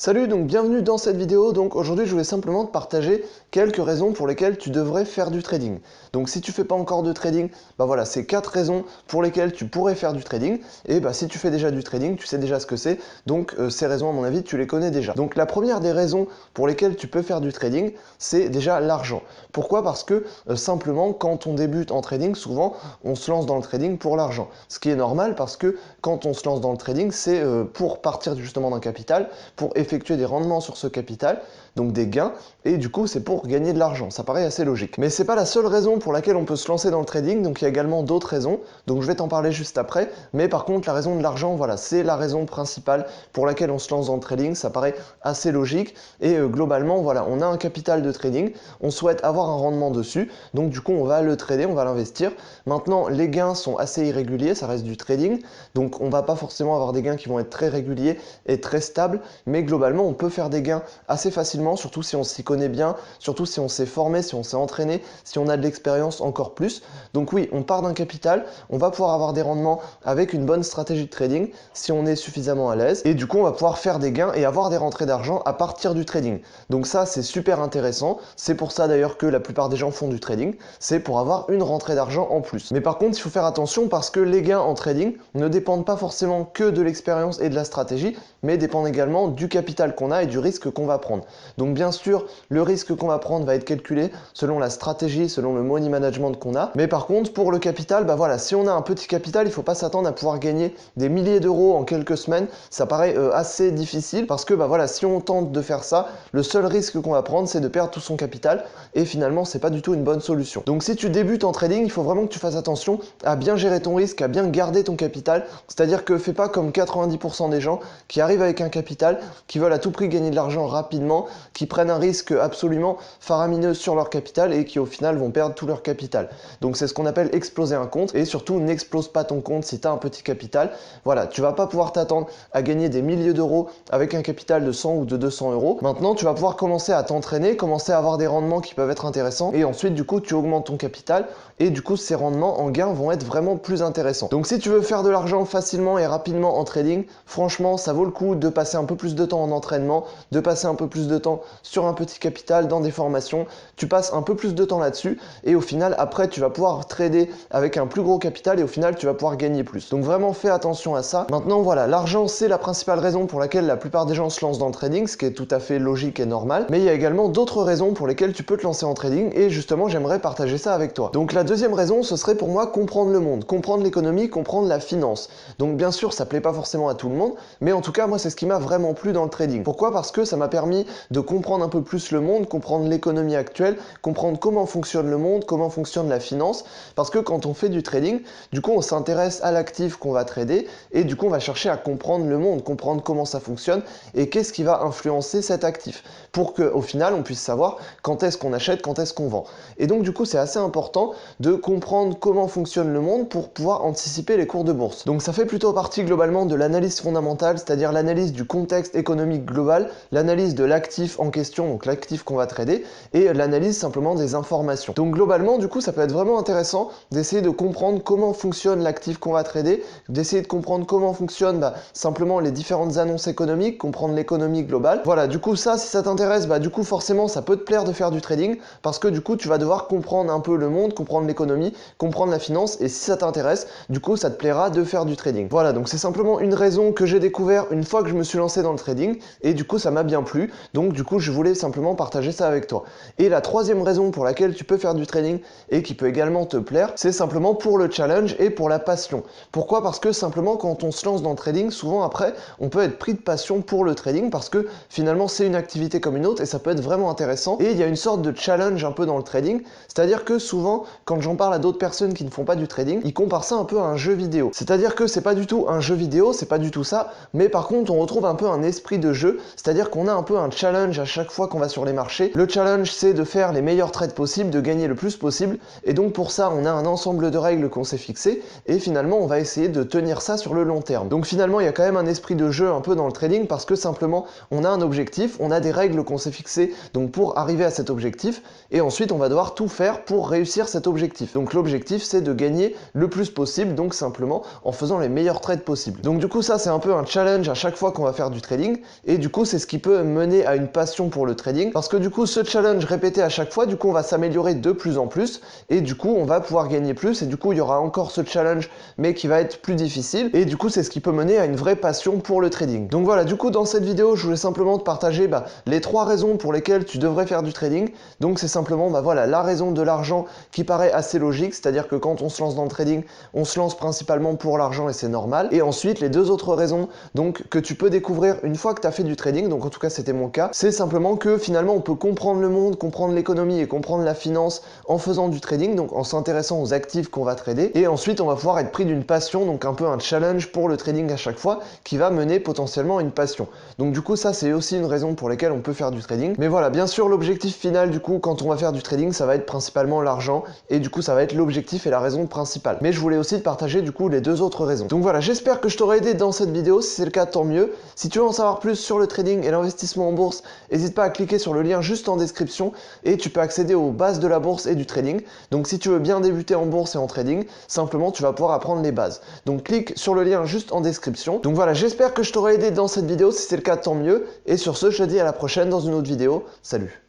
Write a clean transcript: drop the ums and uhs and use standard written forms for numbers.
Salut, donc bienvenue dans cette vidéo. Donc aujourd'hui je voulais simplement te partager quelques raisons pour lesquelles tu devrais faire du trading. Donc si tu fais pas encore de trading, bah voilà, c'est 4 raisons pour lesquelles tu pourrais faire du trading. Et bah si tu fais déjà du trading, tu sais déjà ce que c'est. Donc ces raisons à mon avis tu les connais déjà. Donc la première des raisons pour lesquelles tu peux faire du trading, c'est déjà l'argent. Pourquoi? Parce que simplement quand on débute en trading, souvent on se lance dans le trading pour l'argent. Ce qui est normal parce que quand on se lance dans le trading, c'est pour partir justement d'un capital, pour effectuer des rendements sur ce capital, donc des gains, et du coup c'est pour gagner de l'argent. Ça paraît assez logique. Mais c'est pas la seule raison pour laquelle on peut se lancer dans le trading, donc il y a également d'autres raisons, donc je vais t'en parler juste après. Mais par contre la raison de l'argent, voilà, c'est la raison principale pour laquelle on se lance dans le trading. Ça paraît assez logique, et globalement voilà, on a un capital de trading, on souhaite avoir un rendement dessus, donc du coup on va le trader, on va l'investir. Maintenant les gains sont assez irréguliers, ça reste du trading, donc on va pas forcément avoir des gains qui vont être très réguliers et très stables, mais globalement on peut faire des gains assez facilement, surtout si on s'y connaît bien, surtout si on s'est formé, si on s'est entraîné, si on a de l'expérience encore plus. Donc oui, on part d'un capital, on va pouvoir avoir des rendements avec une bonne stratégie de trading si on est suffisamment à l'aise, et du coup on va pouvoir faire des gains et avoir des rentrées d'argent à partir du trading. Donc ça c'est super intéressant, c'est pour ça d'ailleurs que la plupart des gens font du trading, c'est pour avoir une rentrée d'argent en plus. Mais par contre il faut faire attention parce que les gains en trading ne dépendent pas forcément que de l'expérience et de la stratégie, mais dépendent également du capital qu'on a et du risque qu'on va prendre. Donc bien sûr, le risque qu'on va prendre va être calculé selon la stratégie, selon le money management qu'on a. Mais par contre, pour le capital, bah voilà, si on a un petit capital, il ne faut pas s'attendre à pouvoir gagner des milliers d'euros en quelques semaines. Ça paraît assez difficile parce que bah voilà, si on tente de faire ça, le seul risque qu'on va prendre, c'est de perdre tout son capital et finalement, c'est pas du tout une bonne solution. Donc si tu débutes en trading, il faut vraiment que tu fasses attention à bien gérer ton risque, à bien garder ton capital. C'est-à-dire que fais pas comme 90% des gens qui arrivent avec un capital, qui veulent à tout prix gagner de l'argent rapidement, qui prennent un risque absolument faramineux sur leur capital et qui au final vont perdre tout leur capital. Donc c'est ce qu'on appelle exploser un compte, et surtout n'explose pas ton compte si tu as un petit capital. Voilà, tu vas pas pouvoir t'attendre à gagner des milliers d'euros avec un capital de 100 ou de 200 euros. Maintenant tu vas pouvoir commencer à t'entraîner, commencer à avoir des rendements qui peuvent être intéressants, et ensuite du coup tu augmentes ton capital et du coup ces rendements en gain vont être vraiment plus intéressants. Donc si tu veux faire de l'argent facilement et rapidement en trading, franchement ça vaut le coup de passer un peu plus de temps en entraînement, de passer un peu plus de temps sur un petit capital, dans des formations. Tu passes un peu plus de temps là-dessus et au final après tu vas pouvoir trader avec un plus gros capital et au final tu vas pouvoir gagner plus. Donc vraiment fais attention à ça. Maintenant voilà, l'argent c'est la principale raison pour laquelle la plupart des gens se lancent dans le trading, ce qui est tout à fait logique et normal, mais il y a également d'autres raisons pour lesquelles tu peux te lancer en trading et justement j'aimerais partager ça avec toi. Donc la deuxième raison, ce serait pour moi comprendre le monde, comprendre l'économie, comprendre la finance. Donc bien sûr ça plaît pas forcément à tout le monde, mais en tout cas moi c'est ce qui m'a vraiment plu dans le trading. Pourquoi? Parce que ça m'a permis de comprendre un peu plus le monde, comprendre l'économie actuelle, comprendre comment fonctionne le monde, comment fonctionne la finance, parce que quand on fait du trading, du coup on s'intéresse à l'actif qu'on va trader et du coup on va chercher à comprendre le monde, comprendre comment ça fonctionne et qu'est-ce qui va influencer cet actif pour qu'au final on puisse savoir quand est-ce qu'on achète, quand est-ce qu'on vend. Et donc du coup c'est assez important de comprendre comment fonctionne le monde pour pouvoir anticiper les cours de bourse. Donc ça fait plutôt partie globalement de l'analyse fondamentale, c'est-à-dire l'analyse du contexte économique global, l'analyse de l'actif en question, donc l'actif qu'on va trader, et l'analyse simplement des informations. Donc globalement, du coup, ça peut être vraiment intéressant d'essayer de comprendre comment fonctionne l'actif qu'on va trader, d'essayer de comprendre comment fonctionnent simplement les différentes annonces économiques, comprendre l'économie globale. Voilà, du coup ça, si ça t'intéresse, du coup forcément ça peut te plaire de faire du trading, parce que du coup tu vas devoir comprendre un peu le monde, comprendre l'économie, comprendre la finance, et si ça t'intéresse, du coup ça te plaira de faire du trading. Voilà, donc c'est simplement une raison que j'ai découvert une fois que je me suis lancé dans le trading, et du coup ça m'a bien plu, donc du coup je voulais simplement partager ça avec toi. Et la troisième raison pour laquelle tu peux faire du trading et qui peut également te plaire, c'est simplement pour le challenge et pour la passion. Pourquoi? Parce que simplement quand on se lance dans le trading, souvent après on peut être pris de passion pour le trading parce que finalement c'est une activité comme une autre et ça peut être vraiment intéressant, et il y a une sorte de challenge un peu dans le trading, c'est-à-dire que souvent quand j'en parle à d'autres personnes qui ne font pas du trading, ils comparent ça un peu à un jeu vidéo. C'est-à-dire que c'est pas du tout un jeu vidéo, c'est pas du tout ça, mais par contre on retrouve un peu un esprit de jeu, c'est-à-dire qu'on a un peu un challenge à chaque fois qu'on va sur les marchés. Le challenge c'est de faire les meilleurs trades possibles, de gagner le plus possible, et donc pour ça on a un ensemble de règles qu'on s'est fixées, et finalement on va essayer de tenir ça sur le long terme. Donc finalement il y a quand même un esprit de jeu un peu dans le trading parce que simplement on a un objectif, on a des règles qu'on s'est fixées donc pour arriver à cet objectif, et ensuite on va devoir tout faire pour réussir cet objectif. Donc l'objectif c'est de gagner le plus possible, donc simplement en faisant les meilleurs trades possibles. Donc du coup ça c'est un peu un challenge à chaque fois qu'on va faire du trading, et du coup c'est ce qui peut mener à une passion pour le trading, parce que du coup ce challenge répété à chaque fois, du coup on va s'améliorer de plus en plus, et du coup on va pouvoir gagner plus, et du coup il y aura encore ce challenge mais qui va être plus difficile, et du coup c'est ce qui peut mener à une vraie passion pour le trading. Donc voilà, du coup dans cette vidéo je voulais simplement te partager les 3 raisons pour lesquelles tu devrais faire du trading. Donc c'est simplement voilà, la raison de l'argent qui paraît assez logique, c'est-à-dire que quand on se lance dans le trading, on se lance principalement pour l'argent et c'est normal. Et ensuite les 2 autres raisons donc que tu peux découvrir une fois que tu as fait du trading, donc en tout cas c'était mon cas, c'est simplement que finalement on peut comprendre le monde, comprendre l'économie et comprendre la finance en faisant du trading, donc en s'intéressant aux actifs qu'on va trader, et ensuite on va pouvoir être pris d'une passion, donc un peu un challenge pour le trading à chaque fois, qui va mener potentiellement à une passion. Donc du coup ça c'est aussi une raison pour laquelle on peut faire du trading. Mais voilà, bien sûr l'objectif final du coup quand on va faire du trading, ça va être principalement l'argent, et du coup ça va être l'objectif et la raison principale. Mais je voulais aussi te partager du coup les 2 autres raisons. Donc voilà, j'espère que je t'aurai aidé dans cette vidéo. Si c'est le cas, tant mieux. Si tu veux en savoir plus sur le trading et l'investissement en bourse, n'hésite pas à cliquer sur le lien juste en description et tu peux accéder aux bases de la bourse et du trading. Donc si tu veux bien débuter en bourse et en trading, simplement tu vas pouvoir apprendre les bases. Donc clique sur le lien juste en description. Donc voilà, j'espère que je t'aurai aidé dans cette vidéo. Si c'est le cas, tant mieux. Et sur ce, je te dis à la prochaine dans une autre vidéo. Salut!